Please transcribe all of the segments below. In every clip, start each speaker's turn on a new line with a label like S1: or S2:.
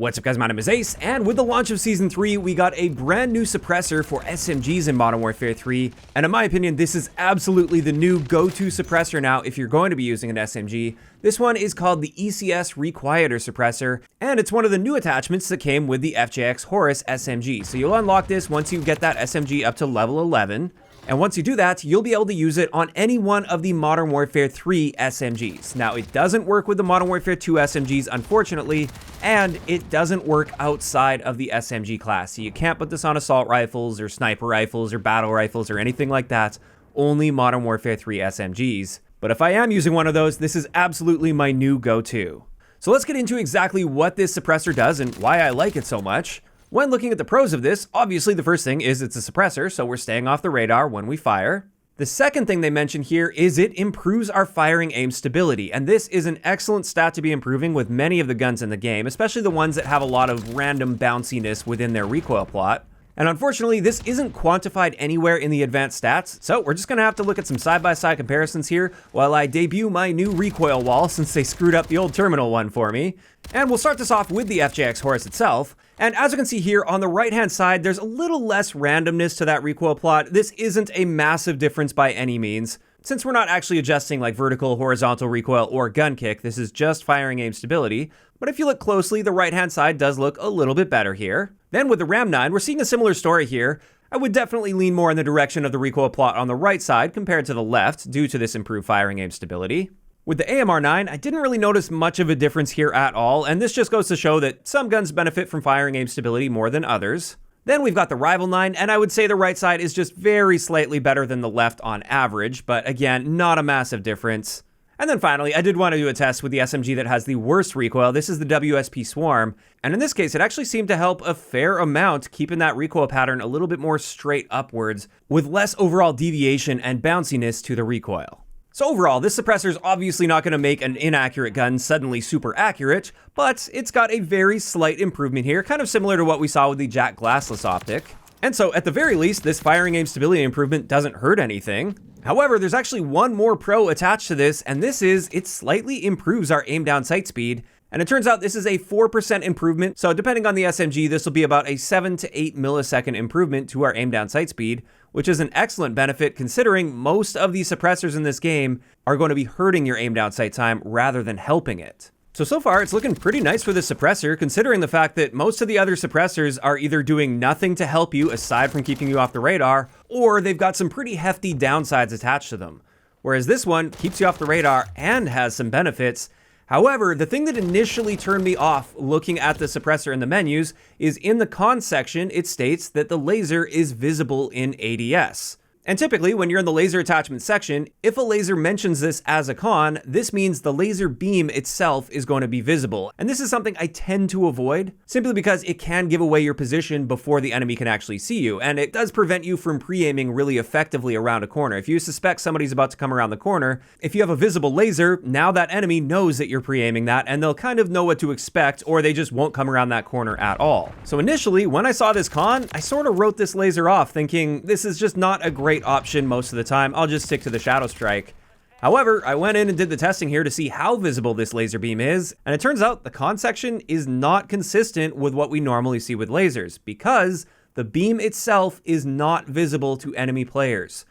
S1: What's up guys, my name is Ace, and with the launch of Season 3, we got a brand new suppressor for SMGs in Modern Warfare 3, and in my opinion, this is absolutely the new go-to suppressor now if you're going to be using an SMG. This one is called the ECS Requieter Suppressor, and it's one of the new attachments that came with the FJX Horus SMG. So you'll unlock this once you get that SMG up to level 11. And once you do that, you'll be able to use it on any one of the Modern Warfare 3 SMGs. Now, it doesn't work with the Modern Warfare 2 SMGs, unfortunately, and it doesn't work outside of the SMG class. So you can't put this on assault rifles or sniper rifles or battle rifles or anything like that. Only Modern Warfare 3 SMGs. But if I am using one of those, this is absolutely my new go-to. So let's get into exactly what this suppressor does and why I like it so much. When looking at the pros of this, obviously the first thing is it's a suppressor, so we're staying off the radar when we fire. The second thing they mention here is it improves our firing aim stability, and this is an excellent stat to be improving with many of the guns in the game, especially the ones that have a lot of random bounciness within their recoil plot. And unfortunately, this isn't quantified anywhere in the advanced stats, so we're just gonna have to look at some side-by-side comparisons here while I debut my new recoil wall since they screwed up the old terminal one for me. And we'll start this off with the FJX Horus itself. And as you can see here on the right-hand side, there's a little less randomness to that recoil plot. This isn't a massive difference by any means, since we're not actually adjusting like vertical, horizontal recoil, or gun kick. This is just firing aim stability. But if you look closely, the right-hand side does look a little bit better here. Then with the RAM-9, we're seeing a similar story here. I would definitely lean more in the direction of the recoil plot on the right side compared to the left due to this improved firing aim stability. With the AMR-9, I didn't really notice much of a difference here at all, and this just goes to show that some guns benefit from firing aim stability more than others. Then we've got the Rival 9, and I would say the right side is just very slightly better than the left on average, but again, not a massive difference. And then finally, I did want to do a test with the SMG that has the worst recoil. This is the WSP Swarm, and in this case, it actually seemed to help a fair amount, keeping that recoil pattern a little bit more straight upwards, with less overall deviation and bounciness to the recoil. So overall, this suppressor is obviously not going to make an inaccurate gun suddenly super accurate, but it's got a very slight improvement here, kind of similar to what we saw with the Jack Glassless optic. And so at the very least, this firing aim stability improvement doesn't hurt anything. However, there's actually one more pro attached to this, and this is it slightly improves our aim down sight speed. And it turns out this is a 4% improvement, so depending on the SMG, this will be about a 7 to 8 millisecond improvement to our aim down sight speed, which is an excellent benefit considering most of the suppressors in this game are going to be hurting your aim down sight time rather than helping it. So far it's looking pretty nice for this suppressor, considering the fact that most of the other suppressors are either doing nothing to help you aside from keeping you off the radar, or they've got some pretty hefty downsides attached to them. Whereas this one keeps you off the radar and has some benefits. However, the thing that initially turned me off looking at the suppressor in the menus is in the cons section, it states that the laser is visible in ADS. And typically, when you're in the laser attachment section, if a laser mentions this as a con, this means the laser beam itself is going to be visible. And this is something I tend to avoid, simply because it can give away your position before the enemy can actually see you, and it does prevent you from pre-aiming really effectively around a corner. If you suspect somebody's about to come around the corner, if you have a visible laser, now that enemy knows that you're pre-aiming that, and they'll kind of know what to expect, or they just won't come around that corner at all. So initially, when I saw this con, I sort of wrote this laser off, thinking this is just not a great option most of the time. I'll just stick to the Shadow Strike. However, I went in and did the testing here to see how visible this laser beam is, and it turns out the con section is not consistent with what we normally see with lasers, because the beam itself is not visible to enemy players.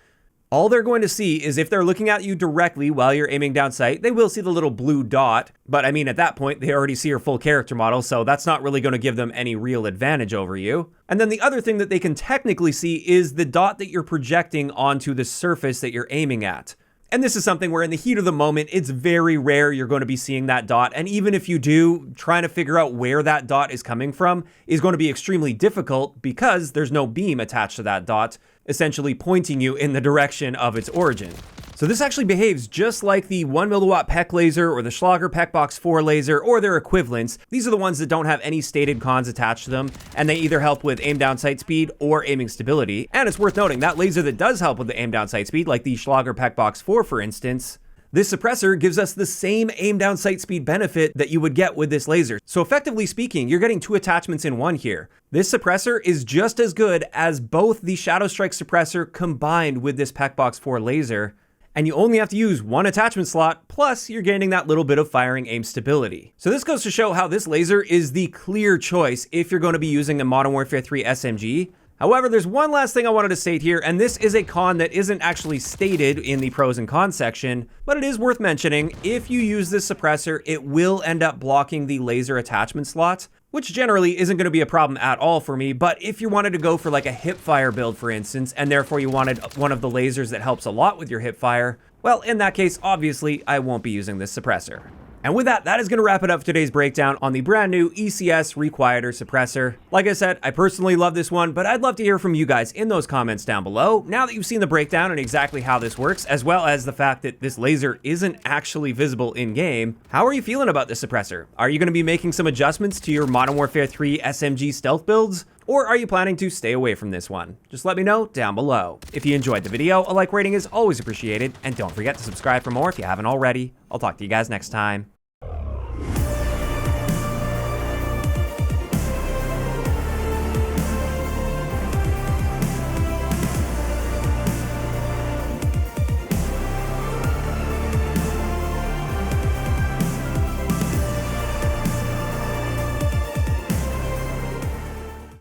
S1: All they're going to see is if they're looking at you directly while you're aiming down sight, they will see the little blue dot, but I mean at that point they already see your full character model, so that's not really going to give them any real advantage over you. And then the other thing that they can technically see is the dot that you're projecting onto the surface that you're aiming at. And this is something where in the heat of the moment, it's very rare you're going to be seeing that dot. And even if you do, trying to figure out where that dot is coming from is going to be extremely difficult because there's no beam attached to that dot, essentially pointing you in the direction of its origin. So this actually behaves just like the 1 milliwatt PEC laser or the Schlager PEC Box 4 laser or their equivalents. These are the ones that don't have any stated cons attached to them, and they either help with aim down sight speed or aiming stability. And it's worth noting that laser that does help with the aim down sight speed, like the Schlager PEC Box 4 for instance, this suppressor gives us the same aim down sight speed benefit that you would get with this laser. So effectively speaking, you're getting two attachments in one here. This suppressor is just as good as both the Shadow Strike suppressor combined with this PEC Box 4 laser. and you only have to use one attachment slot, plus you're gaining that little bit of firing aim stability. So this goes to show how this laser is the clear choice if you're going to be using a Modern Warfare 3 SMG. However, there's one last thing I wanted to state here, and this is a con that isn't actually stated in the pros and cons section, but it is worth mentioning. If you use this suppressor, it will end up blocking the laser attachment slot, which generally isn't going to be a problem at all for me. But if you wanted to go for like a hipfire build, for instance, and therefore you wanted one of the lasers that helps a lot with your hipfire, well, in that case, obviously, I won't be using this suppressor. And with that, that is going to wrap it up for today's breakdown on the brand new ECS Requieter Suppressor. Like I said, I personally love this one, but I'd love to hear from you guys in those comments down below. Now that you've seen the breakdown and exactly how this works, as well as the fact that this laser isn't actually visible in-game, how are you feeling about this suppressor? Are you going to be making some adjustments to your Modern Warfare 3 SMG stealth builds? Or are you planning to stay away from this one? Just let me know down below. If you enjoyed the video, a like rating is always appreciated, and don't forget to subscribe for more if you haven't already. I'll talk to you guys next time.